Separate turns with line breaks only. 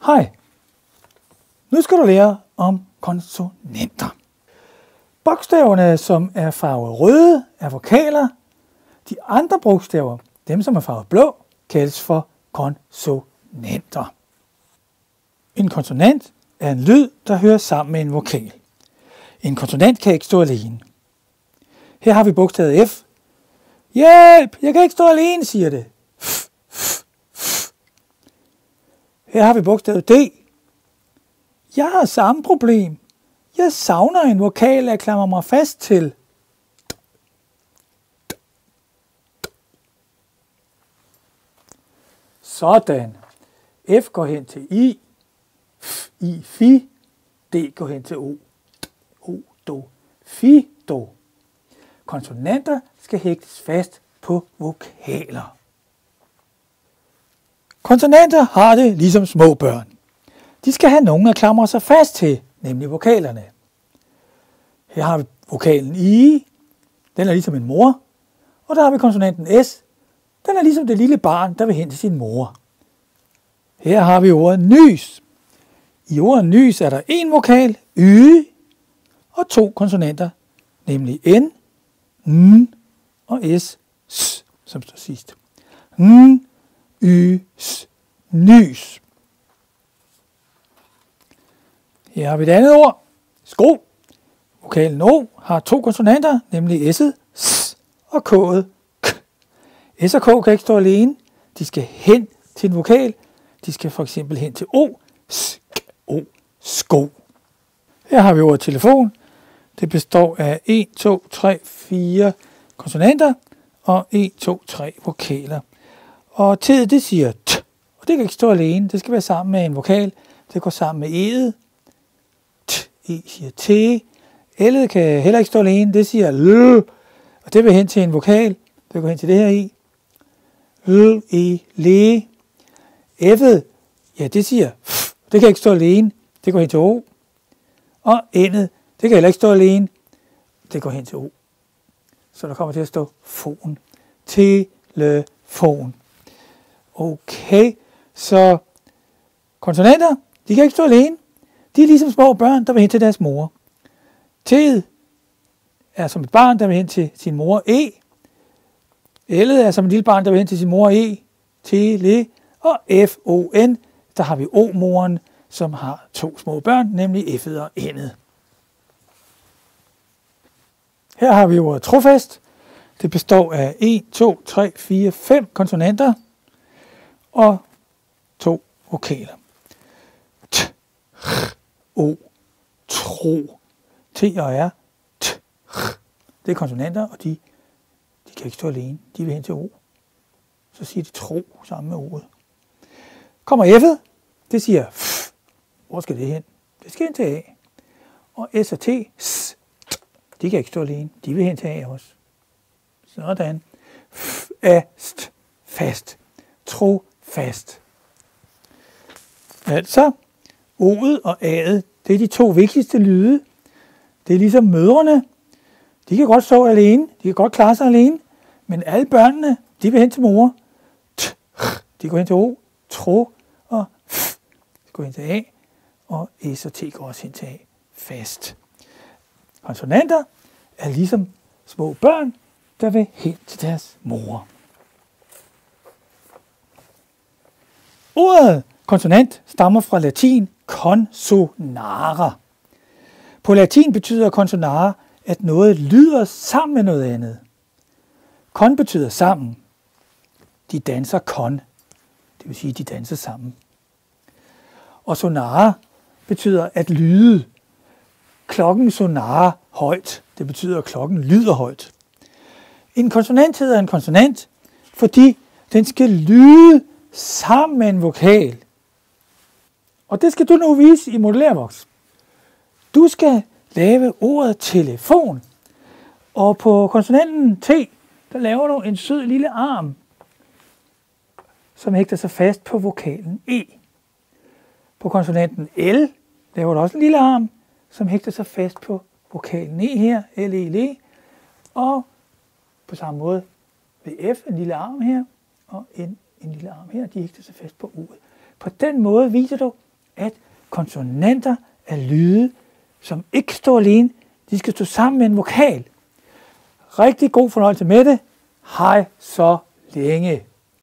Hej, nu skal du lære om konsonanter. Bogstaverne, som er farvet røde, er vokaler. De andre bogstaver, dem som er farvet blå, kaldes for konsonanter. En konsonant er en lyd, der hører sammen med en vokal. En konsonant kan ikke stå alene. Her har vi bogstavet F. Hjælp! Jeg kan ikke stå alene, siger det. Her har vi bogstavet D. Jeg har samme problem. Jeg savner en vokal, jeg klamrer mig fast til. Sådan. F går hen til I. I, fi. D går hen til O. O, do. Fi, do. Konsonanter skal hægtes fast på vokaler. Konsonanter har det ligesom små børn. De skal have nogen at klamre sig fast til, nemlig vokalerne. Her har vi vokalen I. Den er ligesom en mor. Og der har vi konsonanten S. Den er ligesom det lille barn, der vil hen til sin mor. Her har vi ordet nys. I ordet nys er der en vokal, Y, og to konsonanter, nemlig N, N og S, S, som står sidst. N, Y, S, nys. Her har vi et andet ord, sko. Vokalen O har to konsonanter, nemlig S'et, S, og K'et, K. S og K kan ikke stå alene. De skal hen til en vokal. De skal for eksempel hen til O, S, K, O, sko. Her har vi ordet telefon. Det består af 1, 2, 3, 4 konsonanter og 1, 2, 3 vokaler. Og T'et, det siger T, og det kan ikke stå alene. Det skal være sammen med en vokal. Det går sammen med E'et. T, E siger T. L'et kan heller ikke stå alene. Det siger L, og det vil hen til en vokal. Det går hen til det her I. L, E, le. F'et, ja, det siger F. Det kan ikke stå alene. Det går hen til O. Og N'et, det kan heller ikke stå alene. Det går hen til O. Så der kommer til at stå fon. Telefon. Okay, så konsonanter, de kan ikke stå alene. De er ligesom små børn, der vil hen til deres mor. T'et er som et barn, der vil hen til sin mor E. L'et er som et lille barn, der vil hen til sin mor E. Tele. Og F-O-N, der har vi O-moren, som har to små børn, nemlig F'et og N'et. Her har vi ordet trofast. Det består af 1, 2, 3, 4, 5 konsonanter og 2 vokaler. T, R, O, tro. T og R, T, R. Det er konsonanter, og de kan ikke stå alene. De vil hen til O. Så siger de tro sammen med ordet. Kommer F'et, det siger F. Hvor skal det hen? Det skal hen til A. Og S og T, S, de kan ikke stå alene. De vil hen til A også. Sådan. Fast, fast. Tro, fast. Altså, O'et og A'et, det er de to vigtigste lyde. Det er ligesom mødrene. De kan godt stå alene. De kan godt klare sig alene. Men alle børnene, de vil hen til mor. T, R, de går hen til O. Tro og F. De går hen til A. Og S og T går også hen til A. Fast. Konsonanter er ligesom små børn, der vil hen til deres mor. Ordet konsonant stammer fra latin consonare. På latin betyder konsonare, at noget lyder sammen med noget andet. Kon betyder sammen. De danser kon. Det vil sige, de danser sammen. Og sonare betyder at lyde. Klokken sonare højt. Det betyder, at klokken lyder højt. En konsonant hedder en konsonant, fordi den skal lyde sammen med en vokal. Og det skal du nu vise i modellervoks. Du skal lave ordet telefon. Og på konsonanten T, der laver du en sød lille arm, som hægter sig fast på vokalen E. På konsonanten L laver du også en lille arm, som hægter sig fast på vokalen E her, L-E-L. Og på samme måde ved F en lille arm her, og en lille arm her, de hægter sig fast på U'et. På den måde viser du, at konsonanter er lyde, som ikke står alene. De skal stå sammen med en vokal. Rigtig god fornøjelse med det. Hej så længe.